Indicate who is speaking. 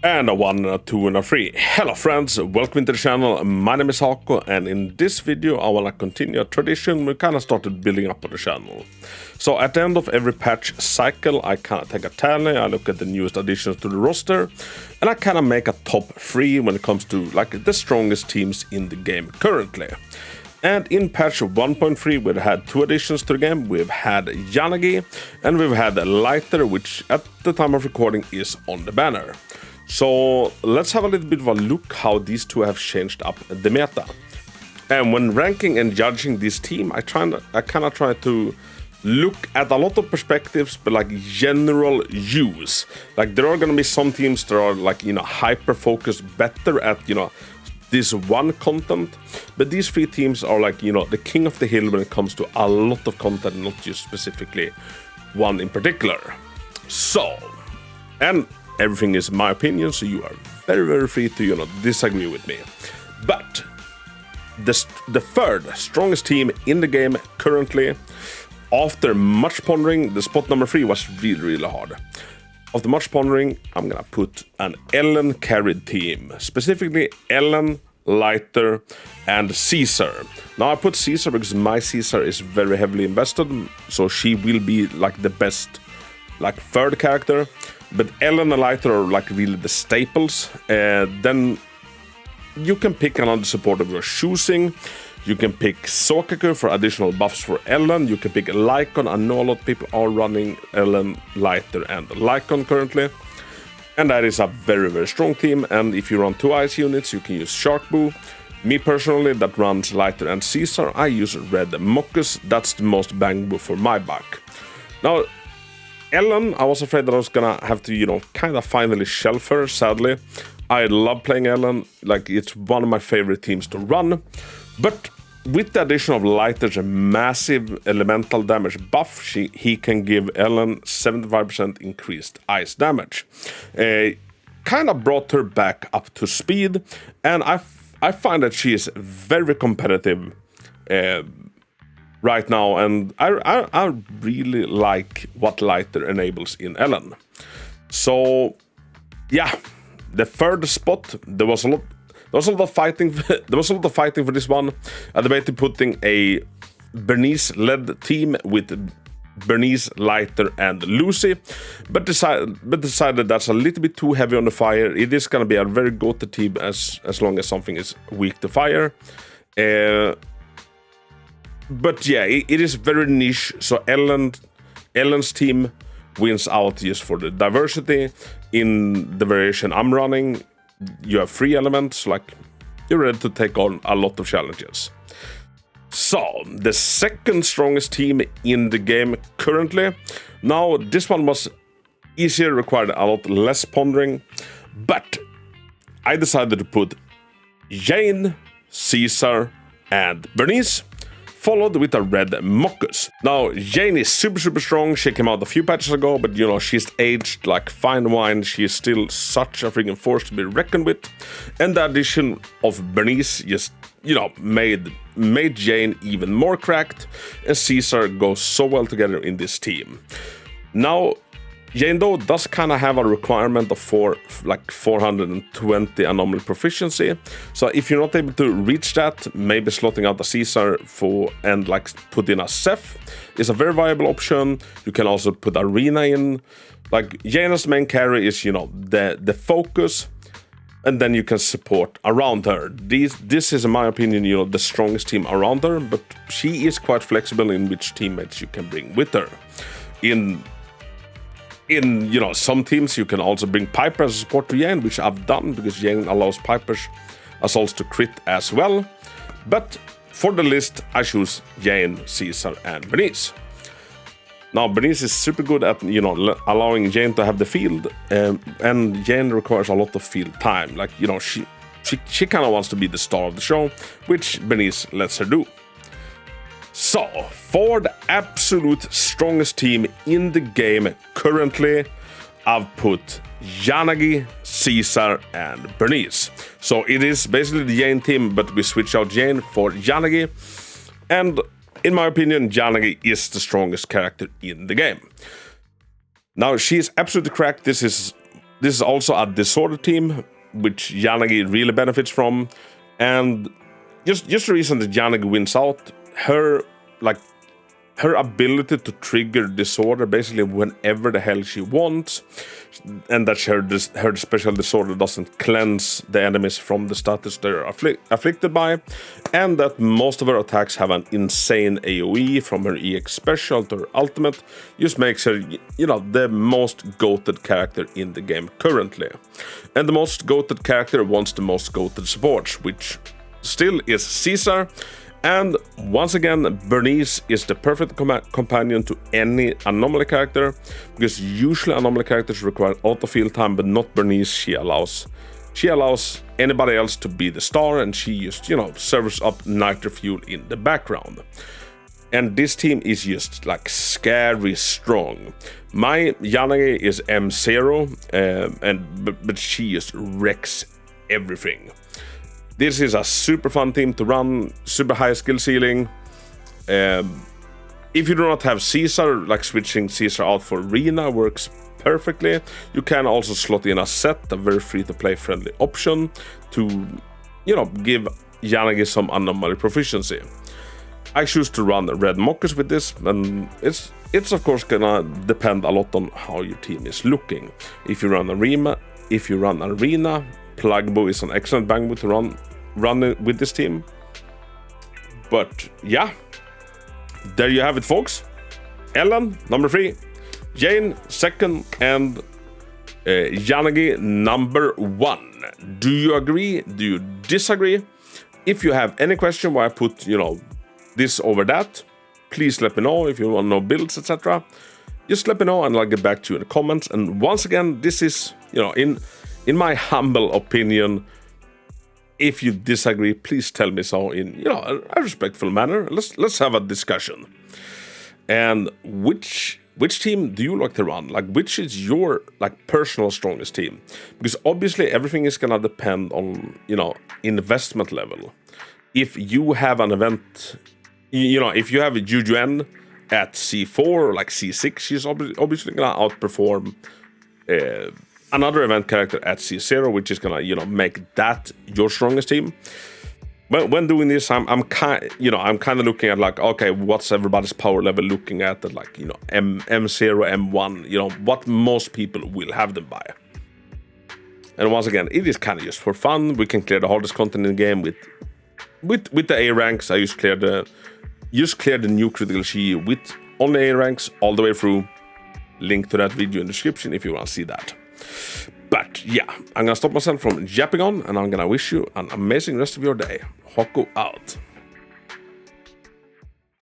Speaker 1: And a 1, a 2, and a 3. Hello friends, welcome to the channel. My name is Hako, and in this video I wanna continue a tradition we kinda started building up on the channel. So at the end of every patch cycle, I kinda take a tally, I look at the newest additions to the roster, and I kinda make a top 3 when it comes to like the strongest teams in the game currently. And in patch 1.3 we've had 2 additions to the game. We've had Yanagi and we've had Lighter, which at the time of recording is on the banner. So let's have a little bit of a look how these two have changed up the meta. And when ranking and judging this team, I kind of try to look at a lot of perspectives, but like general use. Like there are gonna be some teams that are like, you know, hyper focused better at, you know, this one content, but these 3 teams are like, you know, the king of the hill when it comes to a lot of content, not just specifically one in particular. So, and everything is my opinion, so you are very free to, you know, disagree with me. But the third strongest team in the game currently, after much pondering, the spot number 3 was really hard. After much pondering, I'm gonna put an Ellen carried team, specifically Ellen, Lighter, and Caesar. Now I put Caesar because my Caesar is very heavily invested, so she will be like the best, like third character. But Ellen and Lighter are like really the staples. Then you can pick another support of your choosing. You can pick Sokaku for additional buffs for Ellen. You can pick Lycon. I know a lot of people are running Ellen, Lighter, and Lycon currently. And that is a very strong team. And if you run 2 ice units, you can use Sharkboo. Me personally, that runs Lighter and Caesar, I use Red Mockus. That's the most bang for my buck. Now, Ellen, I was afraid that I was gonna have to, you know, kind of finally shelf her, sadly. I love playing Ellen, like it's one of my favorite teams to run. But with the addition of Lighter's massive elemental damage buff, he can give Ellen 75% increased ice damage. Kind of brought her back up to speed, and I find that she is very competitive right now, and I really like what Lighter enables in Ellen. So yeah, the third spot, there was a lot of fighting. There was a lot of fighting for this one. I debated putting a Bernice-led team with Bernice, Lighter, and Lucy, but decided that's a little bit too heavy on the fire. It is gonna be a very goated team as long as something is weak to fire. But yeah, it is very niche, so Ellen's team wins out just for the diversity. In the variation I'm running, you have 3 elements, like you're ready to take on a lot of challenges. So, the second strongest team in the game currently. Now, this one was easier, required a lot less pondering, but I decided to put Jane, Caesar, and Bernice, followed with a Red Mockus. Now, Jane is super strong. She came out a few patches ago, but you know, she's aged like fine wine. She is still such a freaking force to be reckoned with. And the addition of Bernice just, you know, made Jane even more cracked, and Caesar goes so well together in this team. Now, Jane though does kind of have a requirement of 420 anomaly proficiency. So if you're not able to reach that, maybe slotting out a Caesar and like put in a Seth is a very viable option. You can also put Arena in. Like Jane's main carry is, you know, the focus, and then you can support around her. This is, in my opinion, you know, the strongest team around her, but she is quite flexible in which teammates you can bring with her. In you know, some teams you can also bring Piper as a support to Jane, which I've done because Jane allows Piper's assaults to crit as well. But for the list, I choose Jane, Caesar, and Bernice. Now, Bernice is super good at, you know, allowing Jane to have the field, and Jane requires a lot of field time. Like, you know, she kind of wants to be the star of the show, which Bernice lets her do. So, for the absolute strongest team in the game currently, I've put Yanagi, Caesar, and Bernice. So it is basically the Jane team, but we switch out Jane for Yanagi. And in my opinion, Yanagi is the strongest character in the game. Now, she is absolutely cracked. This is This is also a disorder team, which Yanagi really benefits from. And just the reason that Yanagi wins out, her ability to trigger disorder basically whenever the hell she wants, and that her special disorder doesn't cleanse the enemies from the status they're afflicted by, and that most of her attacks have an insane AoE from her EX special to her ultimate, just makes her, you know, the most goated character in the game currently. And the most goated character wants the most goated supports, which still is Caesar. And once again, Bernice is the perfect companion to any anomaly character, because usually anomaly characters require a lot of field time, but not Bernice. She allows anybody else to be the star, and she just, you know, serves up nitro fuel in the background. And this team is just like scary strong. My Yanagi is M0, but she just wrecks everything. This is a super fun team to run, super high skill ceiling. If you do not have Caesar, like switching Caesar out for Rina works perfectly. You can also slot in a set, a very free-to-play friendly option to, you know, give Yanagi some anomaly proficiency. I choose to run red mockers with this, and it's of course gonna depend a lot on how your team is looking. If you run Arena, Plugbo is an excellent bangboot to run with this team. But yeah, there you have it, folks. Ellen, number 3, Jane, 2nd, and Yanagi, number 1. Do you agree? Do you disagree? If you have any question why I put, you know, this over that, please let me know. If you want to know builds, etc., just let me know and I'll get back to you in the comments. And once again, this is, you know, in my humble opinion. If you disagree, please tell me so in, you know, a respectful manner. Let's have a discussion. And which team do you like to run? Like, which is your like personal strongest team? Because obviously everything is gonna depend on, you know, investment level. If you have an event, you know, if you have a Jujuan at C4 or like C6, she's obviously gonna outperform another event character at C0, which is gonna, you know, make that your strongest team. But when doing this, I'm kind of looking at like, okay, what's everybody's power level looking at, like, you know, M0, M1, you know, what most people will have them by. And once again, it is kind of just for fun. We can clear the hardest content in the game with the A ranks. I just clear the new critical Shi with only A ranks all the way through. Link to that video in the description if you want to see that. But yeah, I'm gonna stop myself from yapping on, and I'm gonna wish you an amazing rest of your day. Hako out.